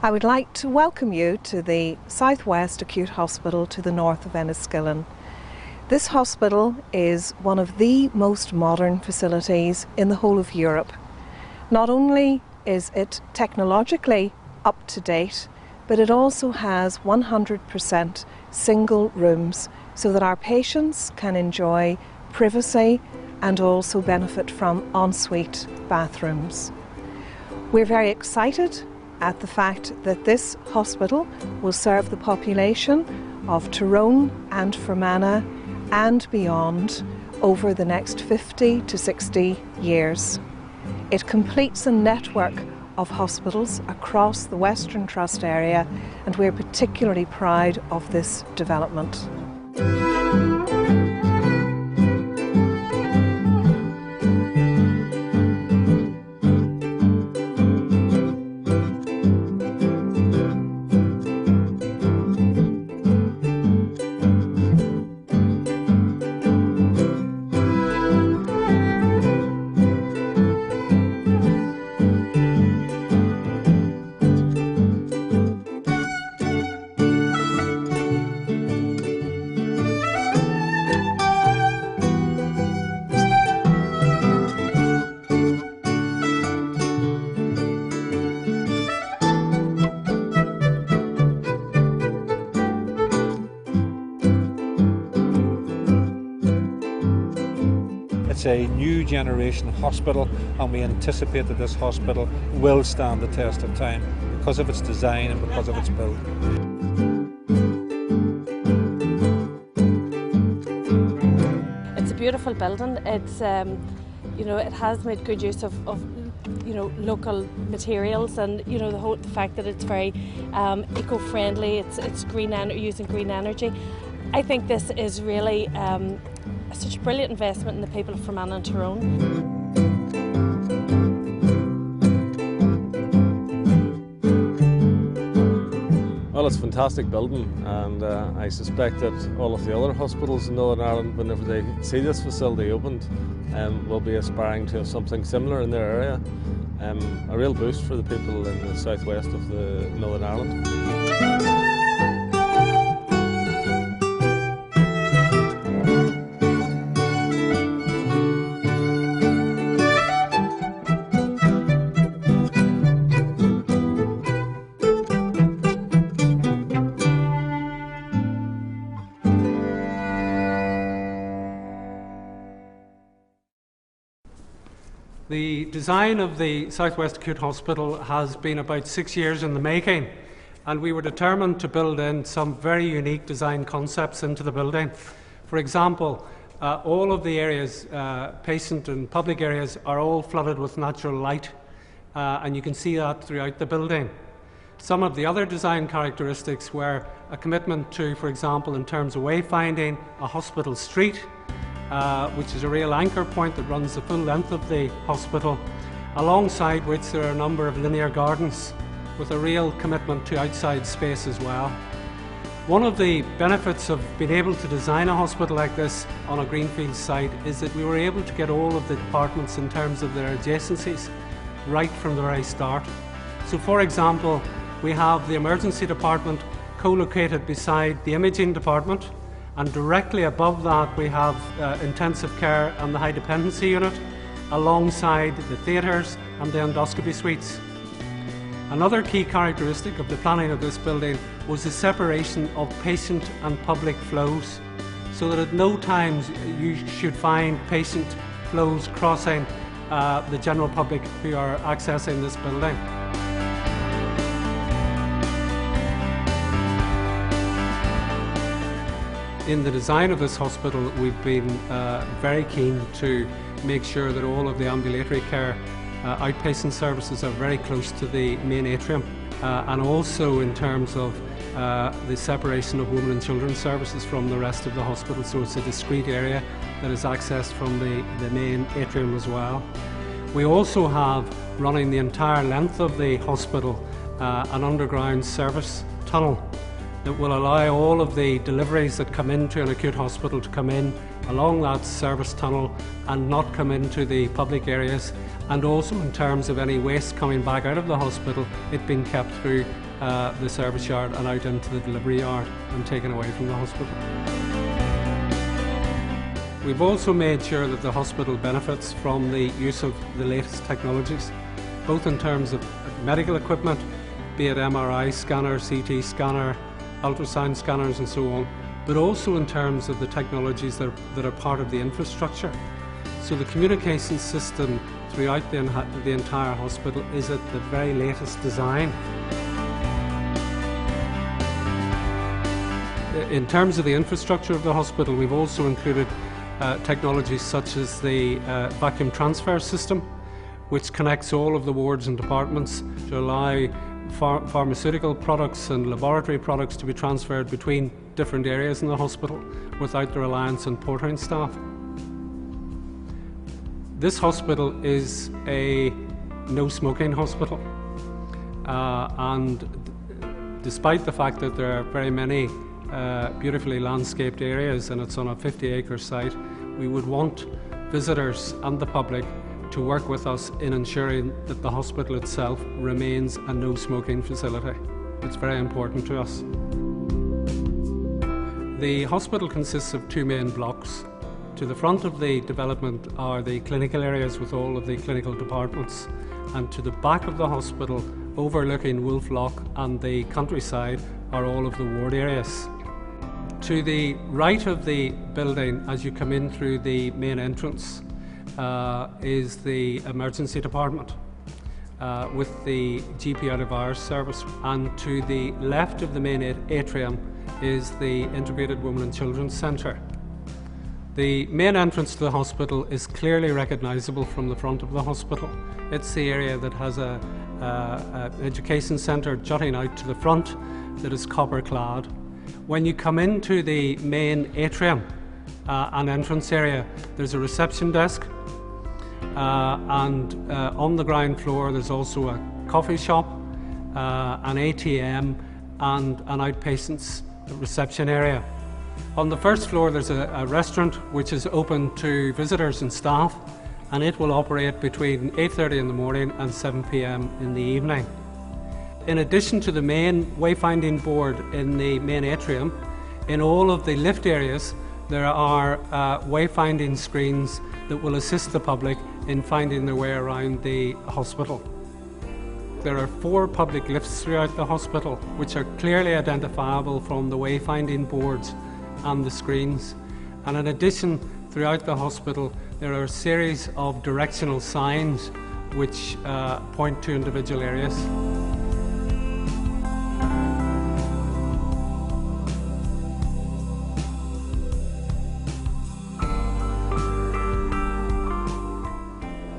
I would like to welcome you to the West Acute Hospital to the north of Enniskillen. This hospital is one of the most modern facilities in the whole of Europe. Not only is it technologically up to date, but it also has 100% single rooms so that our patients can enjoy privacy and also benefit from ensuite bathrooms. We're very excited at the fact that this hospital will serve the population of Tyrone and Fermanagh and beyond over the next 50 to 60 years. It completes a network of hospitals across the Western Trust area, and we're particularly proud of this development. It's a new generation hospital, and we anticipate that this hospital will stand the test of time because of its design and because of its build. It's a beautiful building. It's it has made good use of local materials, and the fact that it's very eco-friendly. It's using green energy. I think this is really such a brilliant investment in the people of Fermanagh and Tyrone. Well, it's a fantastic building, and I suspect that all of the other hospitals in Northern Ireland, whenever they see this facility opened, will be aspiring to have something similar in their area. A real boost for the people in the southwest of Northern Ireland. The design of the West Acute Hospital has been about 6 years in the making, and we were determined to build in some very unique design concepts into the building. For example, all of the areas, patient and public areas, are all flooded with natural light, and you can see that throughout the building. Some of the other design characteristics were a commitment to, for example, in terms of wayfinding, a hospital street, which is a real anchor point that runs the full length of the hospital, alongside which there are a number of linear gardens with a real commitment to outside space as well. One of the benefits of being able to design a hospital like this on a greenfield site is that we were able to get all of the departments in terms of their adjacencies right from the very start. So, for example, we have the emergency department co-located beside the imaging department, and directly above that we have intensive care and the high dependency unit, alongside the theatres and the endoscopy suites. Another key characteristic of the planning of this building was the separation of patient and public flows, so that at no time you should find patient flows crossing the general public who are accessing this building. In the design of this hospital, we've been very keen to make sure that all of the ambulatory care outpatient services are very close to the main atrium, and also in terms of the separation of women and children's services from the rest of the hospital, so it's a discrete area that is accessed from the main atrium as well. We also have, running the entire length of the hospital, an underground service tunnel that will allow all of the deliveries that come into an acute hospital to come in along that service tunnel and not come into the public areas, and also in terms of any waste coming back out of the hospital, it being kept through the service yard and out into the delivery yard and taken away from the hospital. We've also made sure that the hospital benefits from the use of the latest technologies, both in terms of medical equipment, be it MRI scanner, CT scanner, ultrasound scanners and so on, but also in terms of the technologies that are part of the infrastructure. So the communication system throughout the entire hospital is at the very latest design. In terms of the infrastructure of the hospital, we've also included technologies such as the vacuum transfer system, which connects all of the wards and departments to allow pharmaceutical products and laboratory products to be transferred between different areas in the hospital without the reliance on portering staff. This hospital is a no-smoking hospital, and despite the fact that there are very many beautifully landscaped areas and it's on a 50-acre site, we would want visitors and the public to work with us in ensuring that the hospital itself remains a no-smoking facility. It's very important to us. The hospital consists of two main blocks. To the front of the development are the clinical areas with all of the clinical departments, and to the back of the hospital, overlooking Wolf Loch and the countryside, are all of the ward areas. To the right of the building, as you come in through the main entrance, is the emergency department with the GP out of hours service, and to the left of the main atrium is the Integrated Women and Children's Centre. The main entrance to the hospital is clearly recognisable from the front of the hospital. It's the area that has an education centre jutting out to the front that is copper clad. When you come into the main atrium and entrance area, there's a reception desk, and on the ground floor there's also a coffee shop, an ATM and an outpatients reception area. On the first floor there's a restaurant which is open to visitors and staff, and it will operate between 8:30 in the morning and 7 p.m. in the evening. In addition to the main wayfinding board in the main atrium, in all of the lift areas there are wayfinding screens that will assist the public in finding their way around the hospital. There are 4 public lifts throughout the hospital which are clearly identifiable from the wayfinding boards and the screens. And in addition, throughout the hospital there are a series of directional signs which point to individual areas.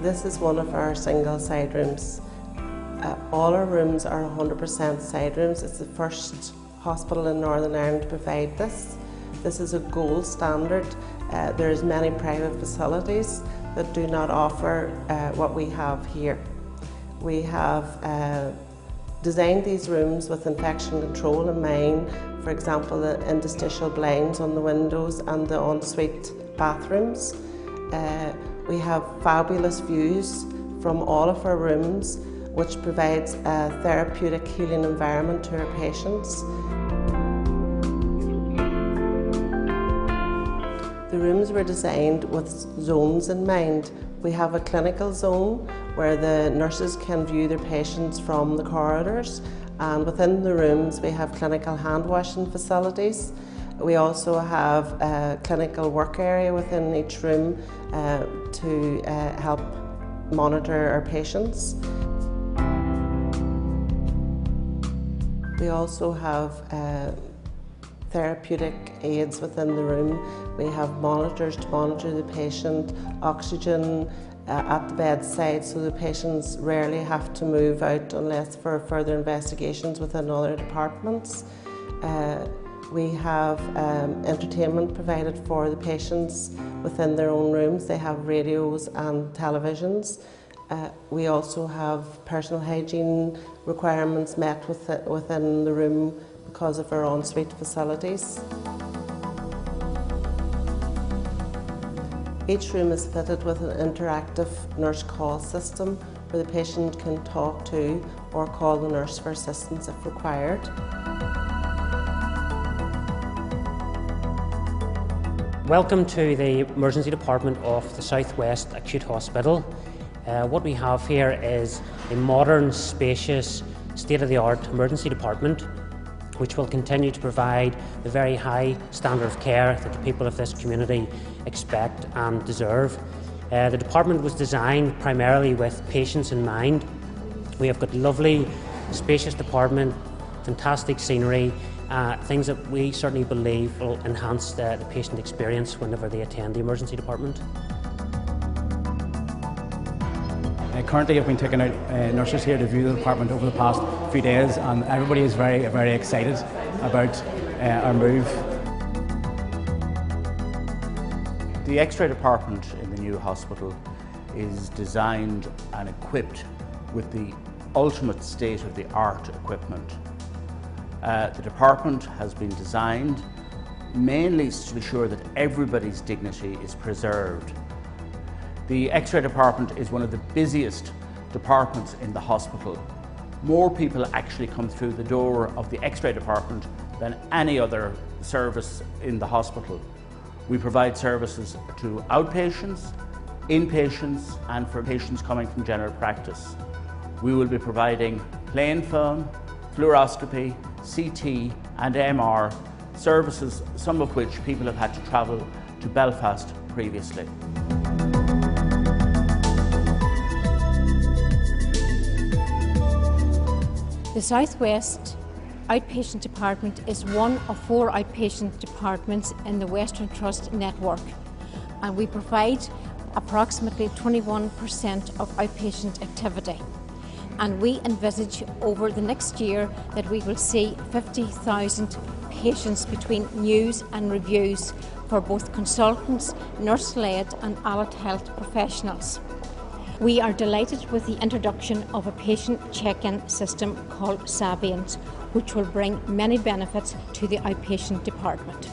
This is one of our single side rooms. All our rooms are 100% side rooms. It's the first hospital in Northern Ireland to provide this. This is a gold standard. There's many private facilities that do not offer what we have here. We have designed these rooms with infection control in mind. For example, the interstitial blinds on the windows and the ensuite bathrooms. We have fabulous views from all of our rooms, which provides a therapeutic healing environment to our patients. The rooms were designed with zones in mind. We have a clinical zone where the nurses can view their patients from the corridors, and within the rooms we have clinical hand washing facilities. We also have a clinical work area within each room to help monitor our patients. We also have therapeutic aids within the room. We have monitors to monitor the patient, oxygen at the bedside, so the patients rarely have to move out unless for further investigations within other departments. We have entertainment provided for the patients within their own rooms. They have radios and televisions. We also have personal hygiene requirements met within the room because of our ensuite facilities. Each room is fitted with an interactive nurse call system where the patient can talk to or call the nurse for assistance if required. Welcome to the emergency department of the South West Acute Hospital. What we have here is a modern, spacious, state-of-the-art emergency department which will continue to provide the very high standard of care that the people of this community expect and deserve. The department was designed primarily with patients in mind. We have got lovely, spacious department, fantastic scenery, things that we certainly believe will enhance the patient experience whenever they attend the emergency department. Currently I've been taking out nurses here to view the department over the past few days, and everybody is very, very excited about our move. The X-ray department in the new hospital is designed and equipped with the ultimate state-of-the-art equipment. The department has been designed mainly to ensure that everybody's dignity is preserved. The X-ray department is one of the busiest departments in the hospital. More people actually come through the door of the X-ray department than any other service in the hospital. We provide services to outpatients, inpatients, and for patients coming from general practice. We will be providing plain film, fluoroscopy, CT and MR services, some of which people have had to travel to Belfast previously. The South West Outpatient Department is one of 4 outpatient departments in the Western Trust network, and we provide approximately 21% of outpatient activity. And we envisage over the next year that we will see 50,000 patients between news and reviews for both consultants, nurse-led and allied health professionals. We are delighted with the introduction of a patient check-in system called Sabians, which will bring many benefits to the outpatient department.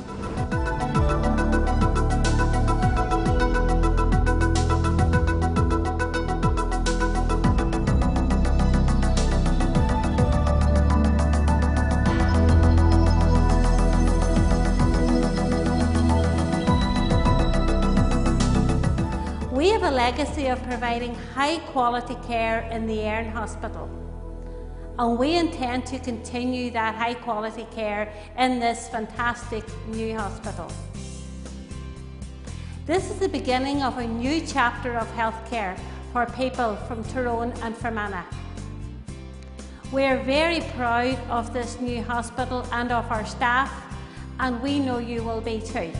We have a legacy of providing high quality care in the Enniskillen Hospital, and we intend to continue that high quality care in this fantastic new hospital. This is the beginning of a new chapter of healthcare for people from Tyrone and Fermanagh. We are very proud of this new hospital and of our staff, and we know you will be too.